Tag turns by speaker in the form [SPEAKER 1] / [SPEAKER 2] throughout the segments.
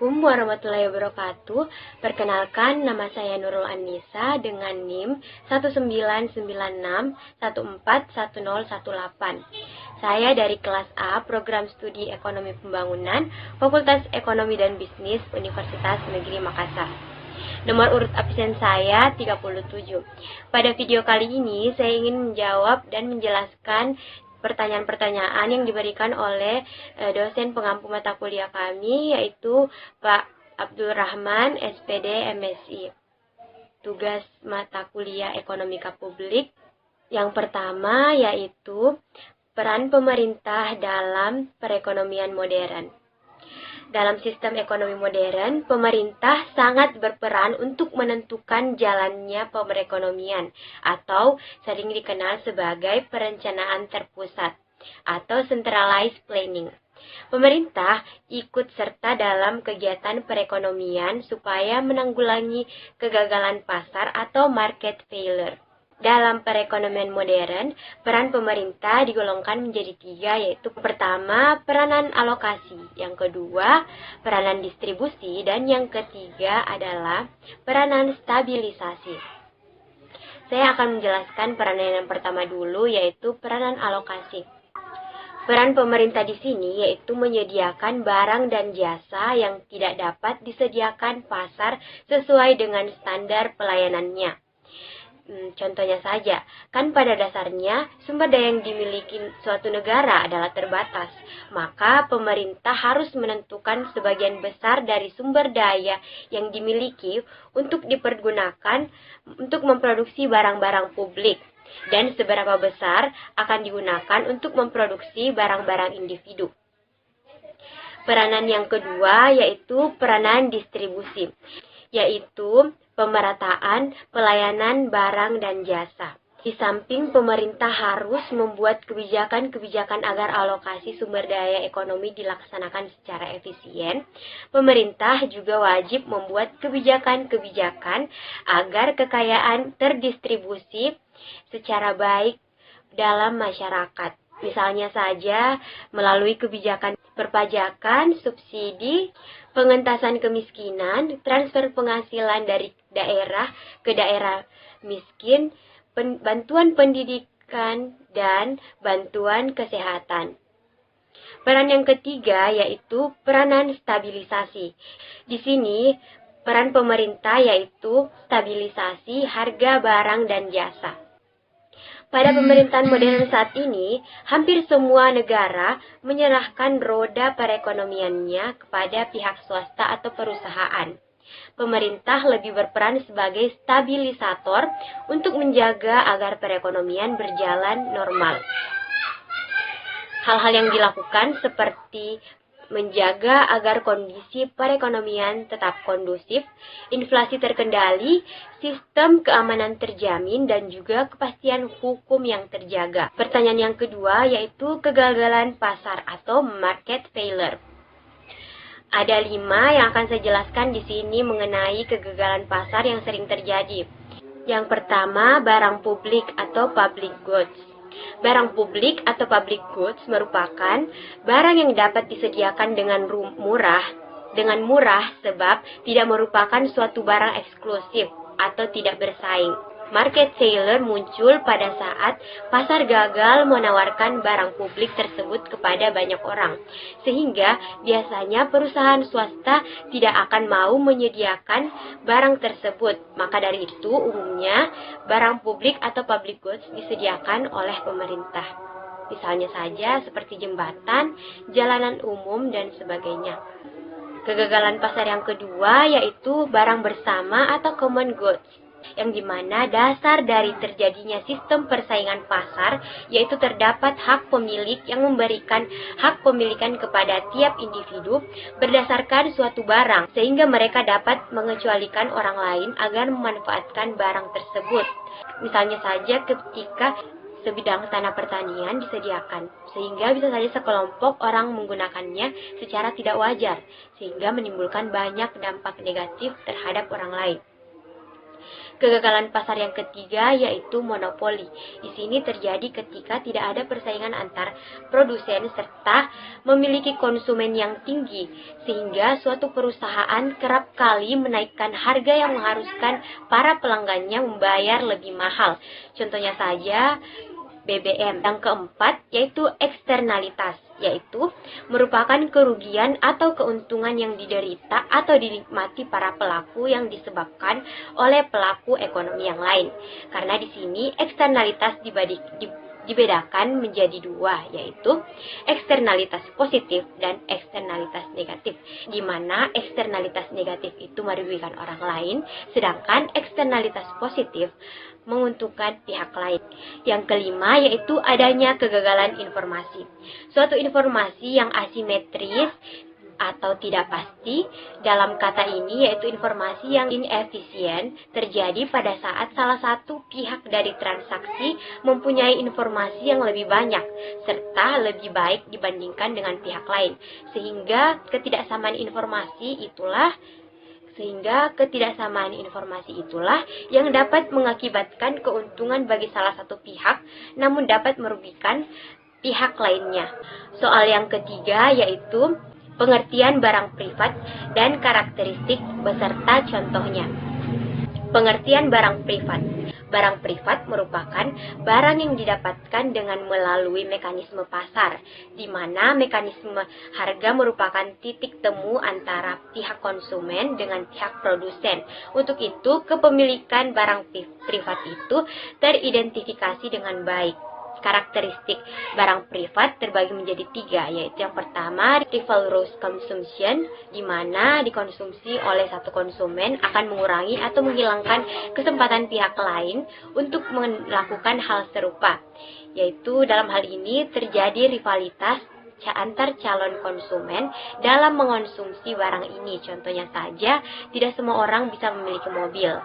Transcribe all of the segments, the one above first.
[SPEAKER 1] Assalamualaikum warahmatullahi wabarakatuh. Perkenalkan, nama saya Nurul Annisa dengan NIM 1996141018. Saya dari kelas A, Program Studi Ekonomi Pembangunan, Fakultas Ekonomi dan Bisnis, Universitas Negeri Makassar. Nomor urut absen saya 37. Pada video kali ini, saya ingin menjawab dan menjelaskan pertanyaan-pertanyaan yang diberikan oleh dosen pengampu mata kuliah kami, yaitu Pak Abdul Rahman, SPD MSI. Tugas mata kuliah Ekonomika Publik yang pertama yaitu peran pemerintah dalam perekonomian modern. Dalam sistem ekonomi modern, pemerintah sangat berperan untuk menentukan jalannya perekonomian atau sering dikenal sebagai perencanaan terpusat atau centralized planning. Pemerintah ikut serta dalam kegiatan perekonomian supaya menanggulangi kegagalan pasar atau market failure. Dalam perekonomian modern, peran pemerintah digolongkan menjadi 3, yaitu pertama, peranan alokasi, yang kedua, peranan distribusi, dan yang ketiga adalah peranan stabilisasi. Saya akan menjelaskan peranan yang pertama dulu, yaitu peranan alokasi. Peran pemerintah di sini yaitu menyediakan barang dan jasa yang tidak dapat disediakan pasar sesuai dengan standar pelayanannya. Contohnya saja, kan pada dasarnya sumber daya yang dimiliki suatu negara adalah terbatas. Maka pemerintah harus menentukan sebagian besar dari sumber daya yang dimiliki untuk dipergunakan untuk memproduksi barang-barang publik. Dan seberapa besar akan digunakan untuk memproduksi barang-barang individu. Peranan yang kedua yaitu peranan distribusi, yaitu pemerataan pelayanan barang dan jasa. Di samping pemerintah harus membuat kebijakan-kebijakan agar alokasi sumber daya ekonomi dilaksanakan secara efisien, pemerintah juga wajib membuat kebijakan-kebijakan agar kekayaan terdistribusi secara baik dalam masyarakat. Misalnya saja melalui kebijakan perpajakan, subsidi, pengentasan kemiskinan, transfer penghasilan dari daerah ke daerah miskin, bantuan pendidikan, dan bantuan kesehatan. Peran yang ketiga yaitu peranan stabilisasi. Di sini peran pemerintah yaitu stabilisasi harga barang dan jasa. Pada pemerintahan modern saat ini, hampir semua negara menyerahkan roda perekonomiannya kepada pihak swasta atau perusahaan. Pemerintah lebih berperan sebagai stabilisator untuk menjaga agar perekonomian berjalan normal. Hal-hal yang dilakukan seperti menjaga agar kondisi perekonomian tetap kondusif, inflasi terkendali, sistem keamanan terjamin, dan juga kepastian hukum yang terjaga. Pertanyaan yang kedua yaitu kegagalan pasar atau market failure. Ada 5 yang akan saya jelaskan di sini mengenai kegagalan pasar yang sering terjadi. Yang pertama, barang publik atau public goods. Barang publik atau public goods merupakan barang yang dapat disediakan dengan murah sebab tidak merupakan suatu barang eksklusif atau tidak bersaing. Market failure muncul pada saat pasar gagal menawarkan barang publik tersebut kepada banyak orang, sehingga biasanya perusahaan swasta tidak akan mau menyediakan barang tersebut. Maka dari itu, umumnya barang publik atau public goods disediakan oleh pemerintah. Misalnya saja seperti jembatan, jalanan umum, dan sebagainya. Kegagalan pasar yang kedua yaitu barang bersama atau common goods, yang dimana dasar dari terjadinya sistem persaingan pasar yaitu terdapat hak pemilik yang memberikan hak pemilikan kepada tiap individu berdasarkan suatu barang, sehingga mereka dapat mengecualikan orang lain agar memanfaatkan barang tersebut. Misalnya saja ketika sebidang tanah pertanian disediakan, sehingga bisa saja sekelompok orang menggunakannya secara tidak wajar, sehingga menimbulkan banyak dampak negatif terhadap orang lain. Kegagalan pasar yang ketiga yaitu monopoli. Di sini terjadi ketika tidak ada persaingan antar produsen serta memiliki konsumen yang tinggi, sehingga suatu perusahaan kerap kali menaikkan harga yang mengharuskan para pelanggannya membayar lebih mahal. Contohnya saja BBM. Yang keempat yaitu eksternalitas, yaitu merupakan kerugian atau keuntungan yang diderita atau dinikmati para pelaku yang disebabkan oleh pelaku ekonomi yang lain. Karena di sini eksternalitas dibedakan menjadi dua, yaitu eksternalitas positif dan eksternalitas negatif, di mana eksternalitas negatif itu merugikan orang lain, sedangkan eksternalitas positif menguntungkan pihak lain. Yang kelima yaitu adanya kegagalan informasi. Suatu informasi yang asimetris atau tidak pasti, dalam kata ini yaitu informasi yang inefisien terjadi pada saat salah satu pihak dari transaksi mempunyai informasi yang lebih banyak serta lebih baik dibandingkan dengan pihak lain, sehingga ketidaksamaan informasi itulah yang dapat mengakibatkan keuntungan bagi salah satu pihak namun dapat merugikan pihak lainnya. Soal yang ketiga yaitu pengertian barang privat dan karakteristik beserta contohnya. Pengertian barang privat. Barang privat merupakan barang yang didapatkan dengan melalui mekanisme pasar, di mana mekanisme harga merupakan titik temu antara pihak konsumen dengan pihak produsen. Untuk itu, kepemilikan barang privat itu teridentifikasi dengan baik. Karakteristik barang privat terbagi menjadi tiga, yaitu yang pertama, rivalrous consumption, di mana dikonsumsi oleh satu konsumen akan mengurangi atau menghilangkan kesempatan pihak lain untuk melakukan hal serupa, yaitu dalam hal ini terjadi rivalitas antar calon konsumen dalam mengonsumsi barang ini. Contohnya saja, tidak semua orang bisa memiliki mobil.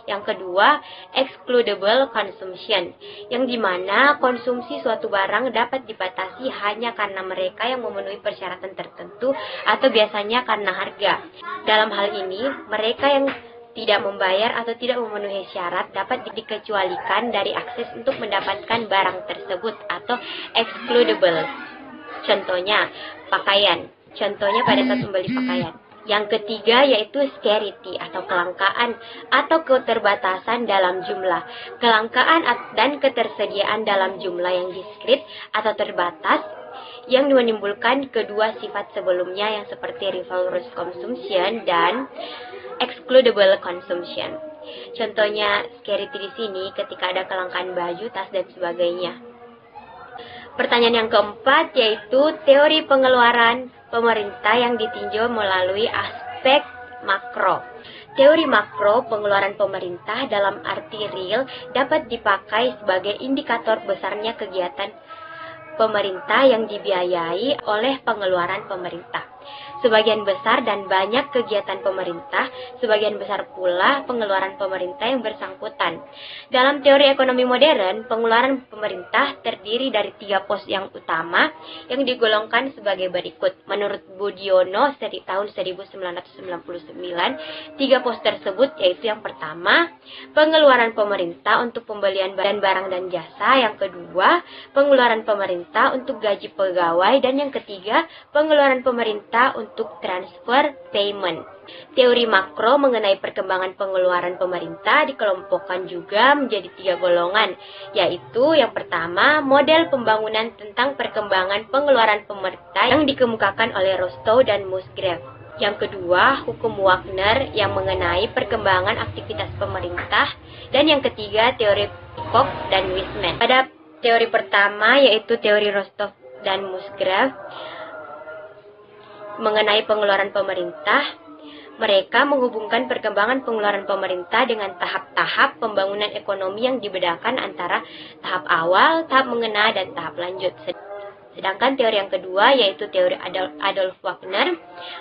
[SPEAKER 1] Yang kedua, excludable consumption, yang dimana konsumsi suatu barang dapat dibatasi hanya karena mereka yang memenuhi persyaratan tertentu atau biasanya karena harga. Dalam hal ini, mereka yang tidak membayar atau tidak memenuhi syarat dapat dikecualikan dari akses untuk mendapatkan barang tersebut atau excludable. Contohnya, pakaian. Contohnya pada saat membeli pakaian. Yang ketiga yaitu scarcity atau kelangkaan atau keterbatasan dalam jumlah. Kelangkaan dan ketersediaan dalam jumlah yang diskrit atau terbatas yang menimbulkan kedua sifat sebelumnya yang seperti rivalrous consumption dan excludable consumption. Contohnya scarcity di sini ketika ada kelangkaan baju, tas dan sebagainya. Pertanyaan yang keempat yaitu teori pengeluaran pemerintah yang ditinjau melalui aspek makro. Teori makro pengeluaran pemerintah dalam arti real dapat dipakai sebagai indikator besarnya kegiatan pemerintah yang dibiayai oleh pengeluaran pemerintah. Sebagian besar dan banyak kegiatan pemerintah, sebagian besar pula pengeluaran pemerintah yang bersangkutan. Dalam teori ekonomi modern, pengeluaran pemerintah terdiri dari 3 pos yang utama yang digolongkan sebagai berikut. Menurut Budiono tahun 1999, 3 pos tersebut yaitu yang pertama, pengeluaran pemerintah untuk pembelian barang dan jasa, yang kedua, pengeluaran pemerintah untuk gaji pegawai, dan yang ketiga, pengeluaran pemerintah untuk transfer payment. Teori makro mengenai perkembangan pengeluaran pemerintah dikelompokkan juga menjadi 3 golongan, yaitu yang pertama, model pembangunan tentang perkembangan pengeluaran pemerintah yang dikemukakan oleh Rostow dan Musgrave. Yang kedua, hukum Wagner yang mengenai perkembangan aktivitas pemerintah, dan yang ketiga, teori Koch dan Wiseman. Pada teori pertama, yaitu teori Rostow dan Musgrave, mengenai pengeluaran pemerintah, mereka menghubungkan perkembangan pengeluaran pemerintah dengan tahap-tahap pembangunan ekonomi yang dibedakan antara tahap awal, tahap mengena, dan tahap lanjut. Sedangkan teori yang kedua, yaitu teori Adolf Wagner,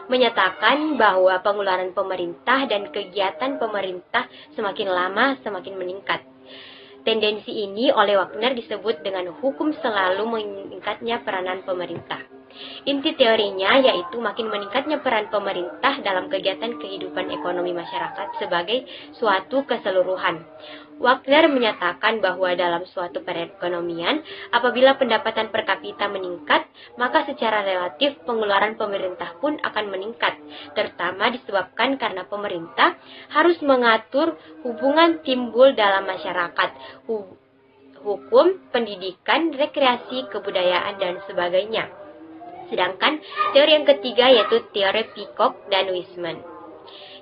[SPEAKER 1] menyatakan bahwa pengeluaran pemerintah dan kegiatan pemerintah semakin lama semakin meningkat. Tendensi ini oleh Wagner disebut dengan hukum selalu meningkatnya peranan pemerintah. Inti teorinya yaitu makin meningkatnya peran pemerintah dalam kegiatan kehidupan ekonomi masyarakat sebagai suatu keseluruhan. Wagner menyatakan bahwa dalam suatu perekonomian, apabila pendapatan per kapita meningkat, maka secara relatif pengeluaran pemerintah pun akan meningkat, terutama disebabkan karena pemerintah harus mengatur hubungan timbul dalam masyarakat, hukum, pendidikan, rekreasi, kebudayaan, dan sebagainya. Sedangkan teori yang ketiga yaitu teori Peacock dan Wiseman,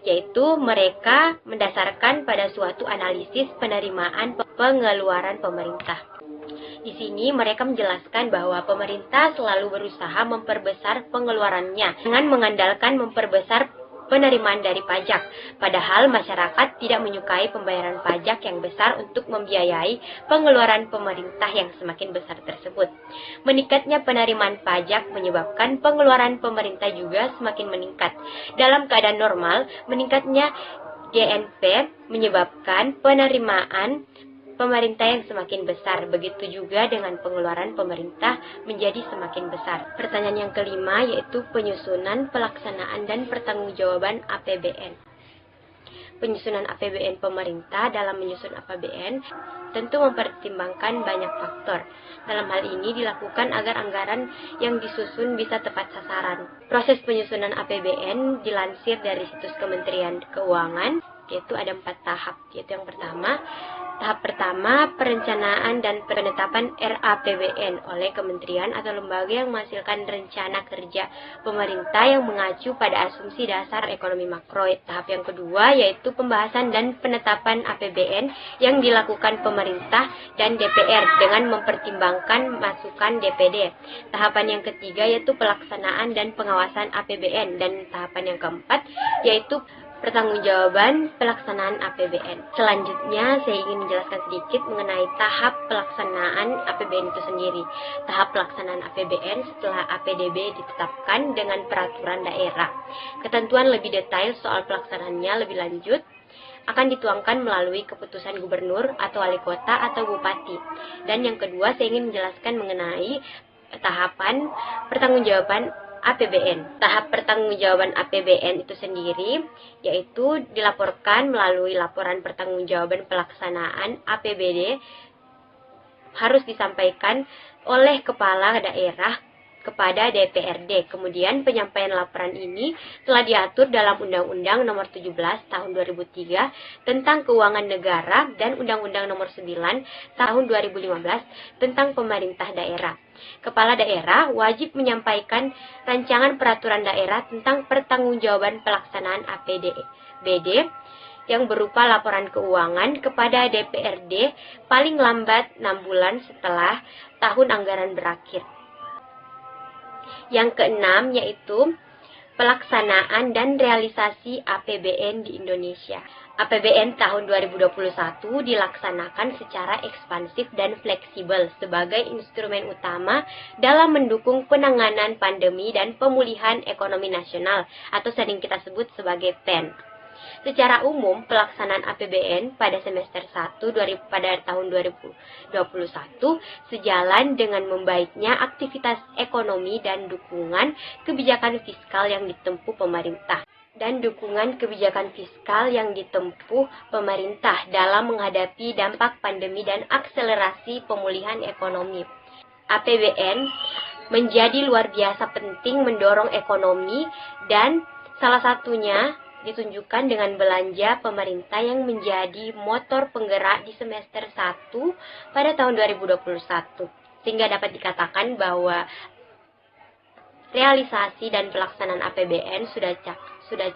[SPEAKER 1] yaitu mereka mendasarkan pada suatu analisis penerimaan pengeluaran pemerintah. Di sini mereka menjelaskan bahwa pemerintah selalu berusaha memperbesar pengeluarannya dengan mengandalkan memperbesar penerimaan dari pajak, padahal masyarakat tidak menyukai pembayaran pajak yang besar untuk membiayai pengeluaran pemerintah yang semakin besar tersebut. Meningkatnya penerimaan pajak menyebabkan pengeluaran pemerintah juga semakin meningkat. Dalam keadaan normal, meningkatnya GNP menyebabkan penerimaan pemerintah yang semakin besar, begitu juga dengan pengeluaran pemerintah menjadi semakin besar. Pertanyaan yang kelima yaitu penyusunan, pelaksanaan, dan pertanggungjawaban APBN. Penyusunan APBN pemerintah dalam menyusun APBN tentu mempertimbangkan banyak faktor. Dalam hal ini dilakukan agar anggaran yang disusun bisa tepat sasaran. Proses penyusunan APBN dilansir dari situs Kementerian Keuangan, yaitu ada 4 tahap, yaitu yang pertama, tahap pertama, perencanaan dan penetapan RAPBN oleh kementerian atau lembaga yang menghasilkan rencana kerja pemerintah yang mengacu pada asumsi dasar ekonomi makro. Tahap yang kedua yaitu pembahasan dan penetapan APBN yang dilakukan pemerintah dan DPR dengan mempertimbangkan masukan DPD. Tahapan yang ketiga yaitu pelaksanaan dan pengawasan APBN, dan tahapan yang keempat yaitu pertanggungjawaban pelaksanaan APBN. Selanjutnya, saya ingin menjelaskan sedikit mengenai tahap pelaksanaan APBN itu sendiri. Tahap pelaksanaan APBN setelah APDB ditetapkan dengan peraturan daerah. Ketentuan lebih detail soal pelaksanaannya lebih lanjut akan dituangkan melalui keputusan gubernur atau wali kota atau bupati. Dan yang kedua, saya ingin menjelaskan mengenai tahapan pertanggungjawaban APBN. Tahap pertanggungjawaban APBN itu sendiri yaitu dilaporkan melalui laporan pertanggungjawaban pelaksanaan APBD, harus disampaikan oleh kepala daerah kepada DPRD. Kemudian penyampaian laporan ini telah diatur dalam Undang-Undang Nomor 17 Tahun 2003 tentang Keuangan Negara dan Undang-Undang Nomor 9 Tahun 2015 tentang Pemerintah Daerah. Kepala daerah wajib menyampaikan rancangan peraturan daerah tentang pertanggungjawaban pelaksanaan APBD yang berupa laporan keuangan kepada DPRD paling lambat 6 bulan setelah tahun anggaran berakhir. Yang keenam yaitu pelaksanaan dan realisasi APBN di Indonesia. APBN tahun 2021 dilaksanakan secara ekspansif dan fleksibel sebagai instrumen utama dalam mendukung penanganan pandemi dan pemulihan ekonomi nasional atau sering kita sebut sebagai PEN. Secara umum, pelaksanaan APBN pada semester 1 pada tahun 2021 sejalan dengan membaiknya aktivitas ekonomi dan dukungan kebijakan fiskal yang ditempuh pemerintah. Dalam menghadapi dampak pandemi dan akselerasi pemulihan ekonomi. APBN menjadi luar biasa penting mendorong ekonomi dan salah satunya ditunjukkan dengan belanja pemerintah yang menjadi motor penggerak di semester 1 pada tahun 2021. Sehingga dapat dikatakan bahwa realisasi dan pelaksanaan APBN sudah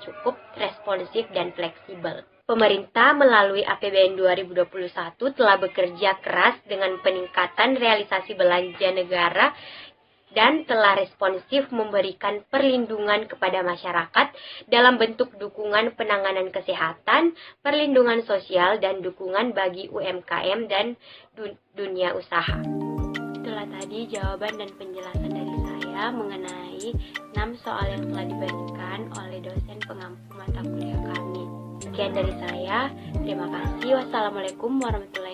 [SPEAKER 1] cukup responsif dan fleksibel. Pemerintah melalui APBN 2021 telah bekerja keras dengan peningkatan realisasi belanja negara dan telah responsif memberikan perlindungan kepada masyarakat dalam bentuk dukungan penanganan kesehatan, perlindungan sosial, dan dukungan bagi UMKM dan dunia usaha. Itulah tadi jawaban dan penjelasan dari saya mengenai 6 soal yang telah diberikan oleh dosen pengampu mata kuliah kami. Sekian dari saya, terima kasih. Wassalamualaikum warahmatullahi wabarakatuh.